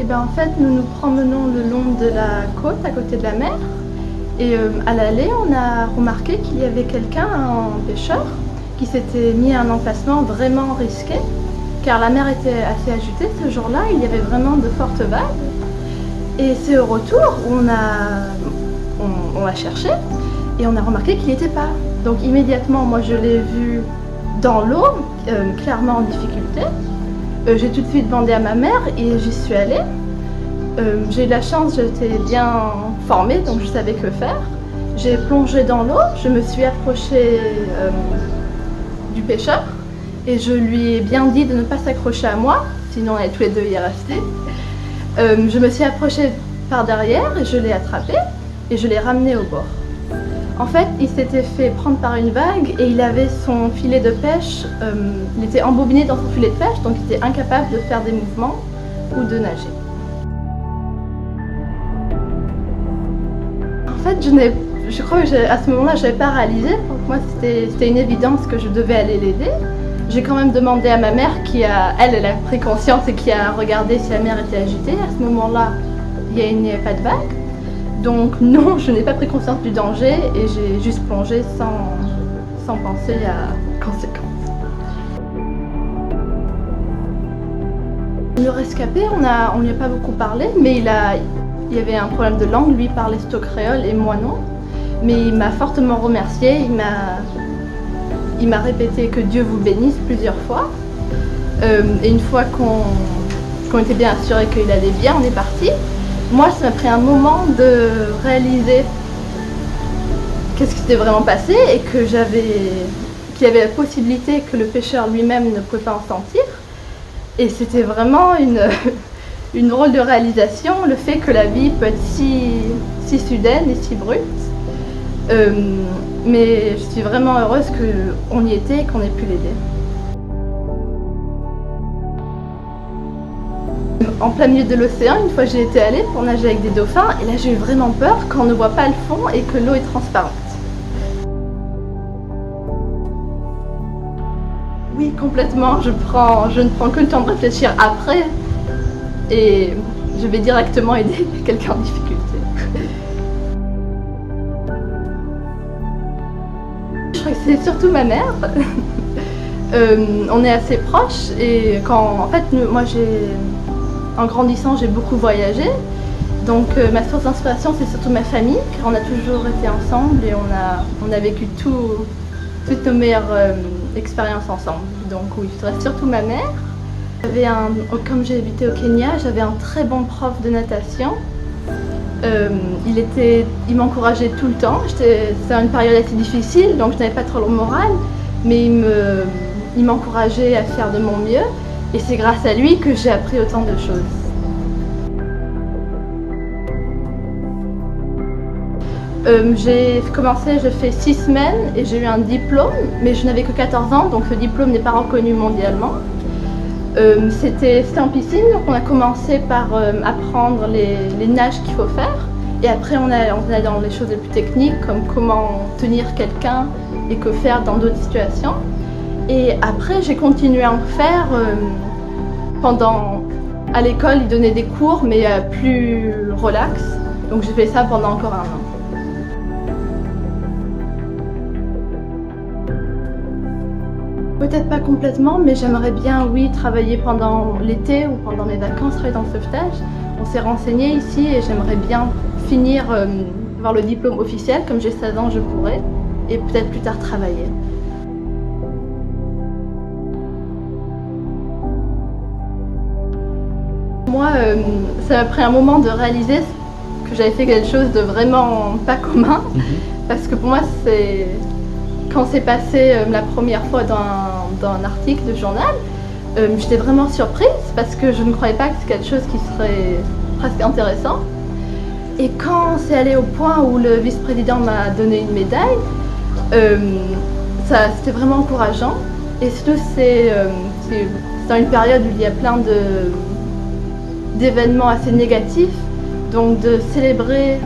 bien, en fait, nous nous promenons le long de la côte, à côté de la mer. Et à l'aller, on a remarqué qu'il y avait quelqu'un, un pêcheur, qui s'était mis à un emplacement vraiment risqué, car la mer était assez agitée ce jour-là, il y avait vraiment de fortes vagues. Et c'est au retour où on l'a cherché et on a remarqué qu'il n'y était pas. Donc immédiatement, moi je l'ai vu dans l'eau, clairement en difficulté. J'ai tout de suite demandé à ma mère et j'y suis allée. J'ai eu la chance, j'étais bien formée, donc je savais que faire. J'ai plongé dans l'eau, je me suis approchée du pêcheur et je lui ai bien dit de ne pas s'accrocher à moi, sinon on allait tous les deux y rester. Je me suis approchée par derrière et je l'ai attrapé et je l'ai ramené au bord. En fait, il s'était fait prendre par une vague et il avait son filet de pêche, il était embobiné dans son filet de pêche, donc il était incapable de faire des mouvements ou de nager. En fait, je crois qu'à ce moment-là, je n'avais pas réalisé. Pour moi, c'était une évidence que je devais aller l'aider. J'ai quand même demandé à ma mère qui elle a pris conscience et qui a regardé si la mer était agitée. À ce moment-là, il n'y avait pas de vague. Donc non, je n'ai pas pris conscience du danger et j'ai juste plongé sans penser à conséquences. Le rescapé, on n'y a pas beaucoup parlé, mais il y avait un problème de langue. Lui parlait sto-créole et moi non. Mais il m'a fortement remercié. Il m'a répété que Dieu vous bénisse plusieurs fois. Et une fois qu'on était bien assuré qu'il allait bien, on est parti. Moi, ça m'a pris un moment de réaliser qu'est-ce qui s'était vraiment passé et qu'il y avait la possibilité que le pêcheur lui-même ne pouvait pas en sentir. Et c'était vraiment une drôle de réalisation, le fait que la vie peut être si soudaine et si brute. Mais je suis vraiment heureuse qu'on y était et qu'on ait pu l'aider. En plein milieu de l'océan, une fois j'y étais allée pour nager avec des dauphins et là j'ai eu vraiment peur quand on ne voit pas le fond et que l'eau est transparente. Oui, complètement, je ne prends que le temps de réfléchir après et je vais directement aider quelqu'un en difficulté. Je crois que c'est surtout ma mère. On est assez proches et en fait, moi en grandissant, j'ai beaucoup voyagé. Donc ma source d'inspiration, c'est surtout ma famille, car on a toujours été ensemble et on a vécu toutes nos meilleures expériences ensemble. Donc oui, je dirais surtout ma mère. Comme j'ai habité au Kenya, j'avais un très bon prof de natation. Il m'encourageait tout le temps. C'était une période assez difficile, donc je n'avais pas trop le moral, mais il m'encourageait à faire de mon mieux. Et c'est grâce à lui que j'ai appris autant de choses. J'ai fait 6 semaines et j'ai eu un diplôme, mais je n'avais que 14 ans, donc ce diplôme n'est pas reconnu mondialement. C'était en piscine, donc on a commencé par apprendre les nages qu'il faut faire. Et après on allait dans les choses les plus techniques, comme comment tenir quelqu'un et que faire dans d'autres situations. Et après, j'ai continué à en faire à l'école, ils donnaient des cours, mais plus relax. Donc j'ai fait ça pendant encore 1 an. Peut-être pas complètement, mais j'aimerais bien, oui, travailler pendant l'été ou pendant mes vacances, travailler dans le sauvetage. On s'est renseigné ici et j'aimerais bien finir, avoir le diplôme officiel. Comme j'ai 16 ans, je pourrais, et peut-être plus tard travailler. Moi, ça m'a pris un moment de réaliser que j'avais fait quelque chose de vraiment pas commun. Parce que pour moi, quand c'est passé la première fois dans un article de journal, j'étais vraiment surprise parce que je ne croyais pas que c'est quelque chose qui serait presque intéressant. Et quand c'est allé au point où le vice-président m'a donné une médaille, c'était vraiment encourageant. Et surtout, c'est dans une période où il y a plein d'événements assez négatifs, donc de célébrer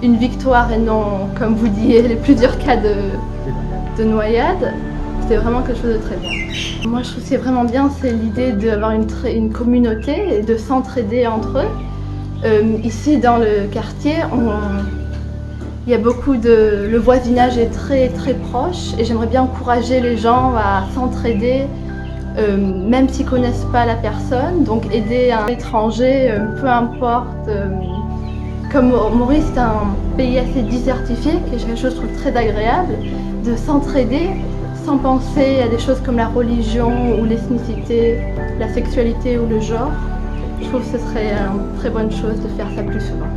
une victoire et non, comme vous disiez, les plusieurs cas de noyade, c'était vraiment quelque chose de très bien. Moi, je trouve que c'est vraiment bien, c'est l'idée d'avoir une communauté et de s'entraider entre eux. Ici, dans le quartier, il y a beaucoup le voisinage est très très proche et j'aimerais bien encourager les gens à s'entraider, même s'ils ne connaissent pas la personne, donc aider un étranger, peu importe. Comme Maurice est un pays assez désertifié, quelque chose que je trouve très agréable, de s'entraider sans penser à des choses comme la religion ou l'ethnicité, la sexualité ou le genre. Je trouve que ce serait une très bonne chose de faire ça plus souvent.